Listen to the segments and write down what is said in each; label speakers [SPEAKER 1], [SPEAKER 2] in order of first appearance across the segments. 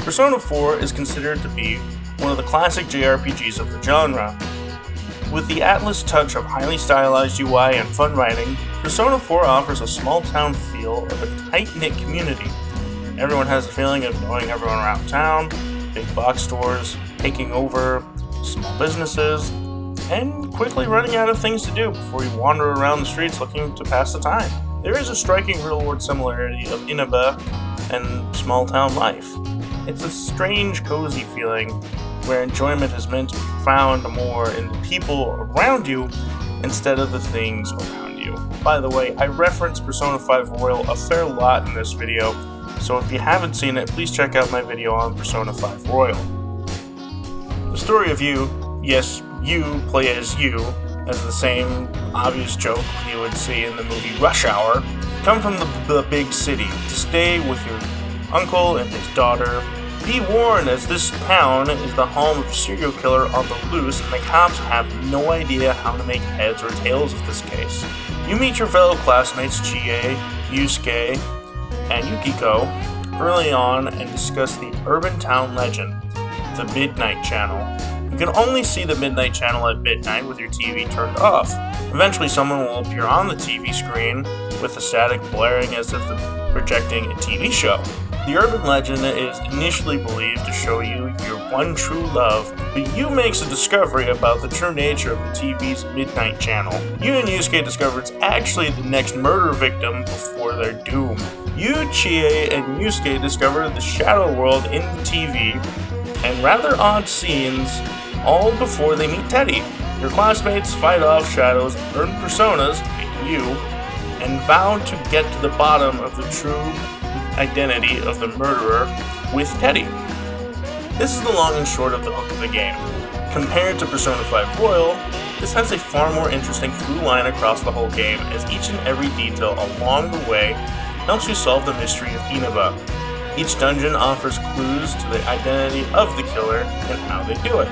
[SPEAKER 1] Persona 4 is considered to be one of the classic JRPGs of the genre. With the Atlus touch of highly stylized UI and fun writing, Persona 4 offers a small-town feel of a tight-knit community. Everyone has the feeling of knowing everyone around town, big box stores, taking over small businesses, and quickly running out of things to do before you wander around the streets looking to pass the time. There is a striking real-world similarity of Inaba and small-town life. It's a strange, cozy feeling where enjoyment is meant to be found more in the people around you instead of the things around you. By the way, I reference Persona 5 Royal a fair lot in this video, so if you haven't seen it, please check out my video on Persona 5 Royal. The story of you, yes, you play as you, as the same obvious joke you would see in the movie Rush Hour, come from the big city to stay with your uncle and his daughter. Be warned, as this town is the home of a serial killer on the loose, and the cops have no idea how to make heads or tails of this case. You meet your fellow classmates Chie, Yusuke, and Yukiko early on and discuss the urban town legend, the Midnight Channel. You can only see the Midnight Channel at midnight with your TV turned off. Eventually someone will appear on the TV screen with the static blaring as if they're projecting a TV show. The urban legend is initially believed to show you your one true love, but Yu makes a discovery about the true nature of the TV's Midnight Channel. Yu and Yusuke discover it's actually the next murder victim before their doom. Yu, Chie, and Yusuke discover the shadow world in the TV, and rather odd scenes, all before they meet Teddy. Your classmates fight off shadows, earn personas, like you, and vow to get to the bottom of the true identity of the murderer with Teddy. This is the long and short of the hook of the game. Compared to Persona 5 Royal, this has a far more interesting through line across the whole game, as each and every detail along the way helps you solve the mystery of Inaba. Each dungeon offers clues to the identity of the killer and how they do it.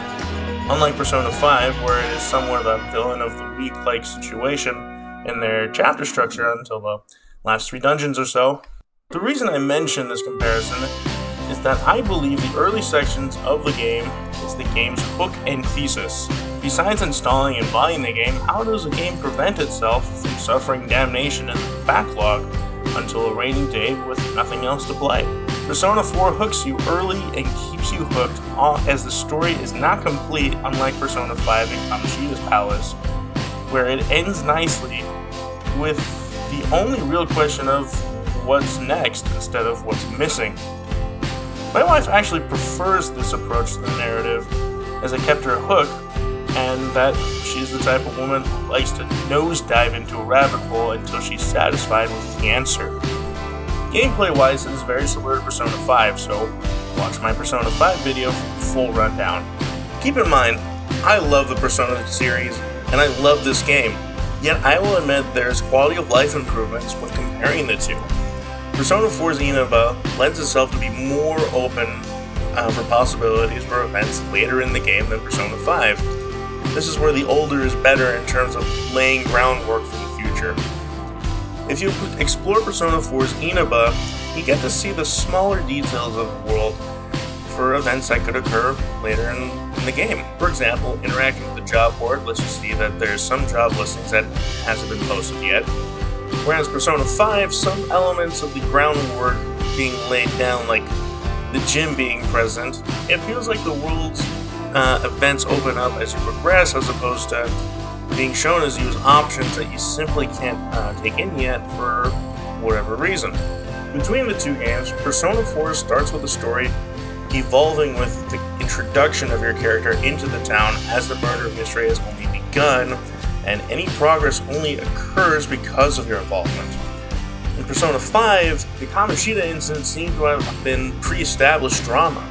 [SPEAKER 1] Unlike Persona 5, where it is somewhat a villain of the week-like situation in their chapter structure until the last 3 dungeons or so. The reason I mention this comparison is that I believe the early sections of the game is the game's hook and thesis. Besides installing and buying the game, how does a game prevent itself from suffering damnation in the backlog until a rainy day with nothing else to play? Persona 4 hooks you early and keeps you hooked, as the story is not complete, unlike Persona 5 in Kamoshida's Palace, where it ends nicely with the only real question of what's next instead of what's missing. My wife actually prefers this approach to the narrative, as it kept her hooked, and that she's the type of woman who likes to nosedive into a rabbit hole until she's satisfied with the answer. Gameplay-wise, it is very similar to Persona 5, so watch my Persona 5 video for the full rundown. Keep in mind, I love the Persona series, and I love this game, yet I will admit there's quality of life improvements when comparing the two. Persona 4's Inaba lends itself to be more open for possibilities for events later in the game than Persona 5. This is where the older is better in terms of laying groundwork for the future. If you explore Persona 4's Inaba, you get to see the smaller details of the world for events that could occur later in the game. For example, interacting with the job board lets you see that there's some job listings that hasn't been posted yet. Whereas Persona 5, some elements of the groundwork being laid down, like the gym being present, it feels like the world's events open up as you progress, as opposed to being shown as you as options that you simply can't take in yet for whatever reason. Between the two games, Persona 4 starts with the story evolving with the introduction of your character into the town as the murder mystery has only begun, and any progress only occurs because of your involvement. In Persona 5, the Kamoshida incident seems to have been pre-established drama.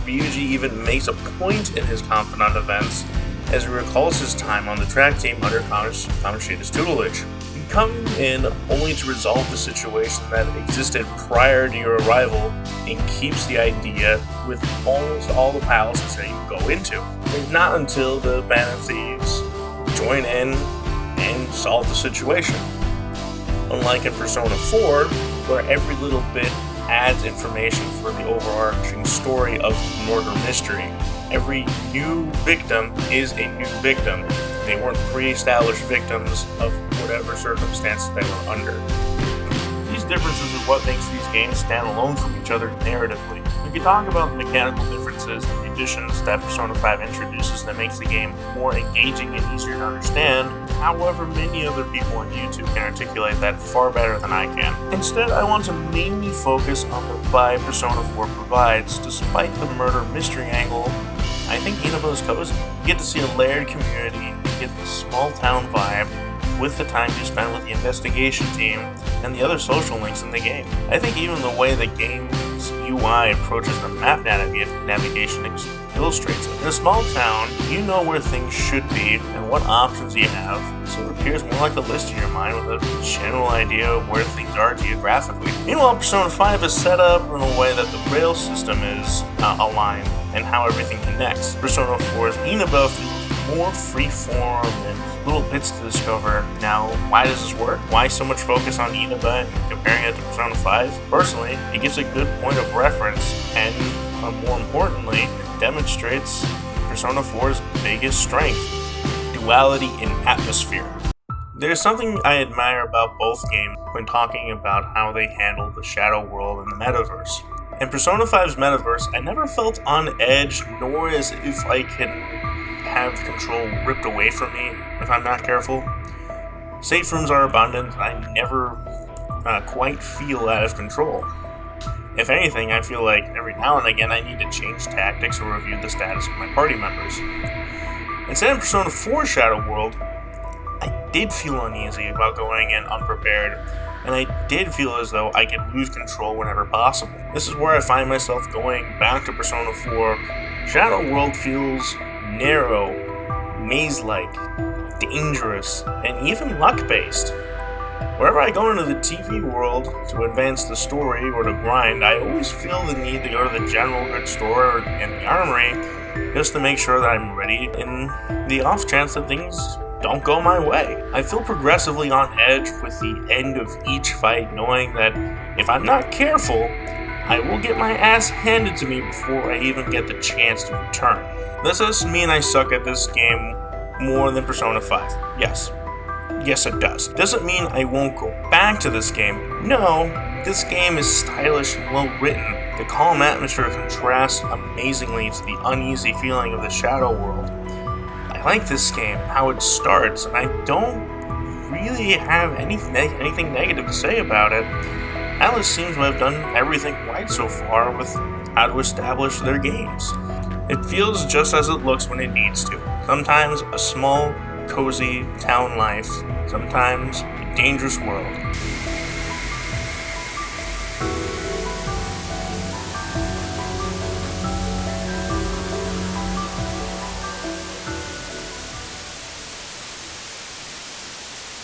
[SPEAKER 1] Ryuji even makes a point in his confidant events as he recalls his time on the track team under Kamoshida's tutelage. You come in only to resolve the situation that existed prior to your arrival and keeps the idea with almost all the palaces that you go into. It's not until the Band of Thieves join in and solve the situation. Unlike in Persona 4, where every little bit adds information for the overarching story of murder mystery. Every new victim is a new victim. They weren't pre-established victims of whatever circumstances they were under. These differences are what makes these games stand alone from each other narratively. We can talk about the mechanical differences and the additions that Persona 5 introduces that makes the game more engaging and easier to understand. However, many other people on YouTube can articulate that far better than I can. Instead, I want to mainly focus on the vibe Persona 4 provides. Despite the murder mystery angle, I think Inaba's cozy. You get to see a layered community, you get the small town vibe, with the time you spend with the investigation team and the other social links in the game. I think even the way the game's UI approaches the map navigation illustrates it. In a small town, you know where things should be and what options you have, so it appears more like a list in your mind with a general idea of where things are geographically. Meanwhile, Persona 5 is set up in a way that the rail system is aligned and how everything connects. Persona 4's Inaba feels more free-form and little bits to discover. Now, why does this work? Why so much focus on Inaba and comparing it to Persona 5? Personally, it gives a good point of reference and, more importantly, demonstrates Persona 4's biggest strength, duality in atmosphere. There's something I admire about both games when talking about how they handle the shadow world and the metaverse. In Persona 5's metaverse, I never felt on edge, nor as if I can have control ripped away from me if I'm not careful. Safe rooms are abundant, and I never quite feel out of control. If anything, I feel like every now and again I need to change tactics or review the status of my party members. Instead, in Persona 4 Shadow World, I did feel uneasy about going in unprepared, and I did feel as though I could lose control whenever possible. This is where I find myself going back to Persona 4. Shadow World feels narrow, maze-like, dangerous, and even luck-based. Wherever I go into the TV world to advance the story or to grind, I always feel the need to go to the general goods store and the armory just to make sure that I'm ready in the off chance that things don't go my way. I feel progressively on edge with the end of each fight, knowing that if I'm not careful, I will get my ass handed to me before I even get the chance to return. This doesn't mean I suck at this game more than Persona 5. Yes it does. Doesn't mean I won't go back to this game. No, this game is stylish and well written. The calm atmosphere contrasts amazingly to the uneasy feeling of the Shadow World. I like this game, how it starts, and I don't really have anything negative to say about it. Atlus seems to have done everything right so far with how to establish their games. It feels just as it looks when it needs to. Sometimes a small, cozy town life, sometimes a dangerous world.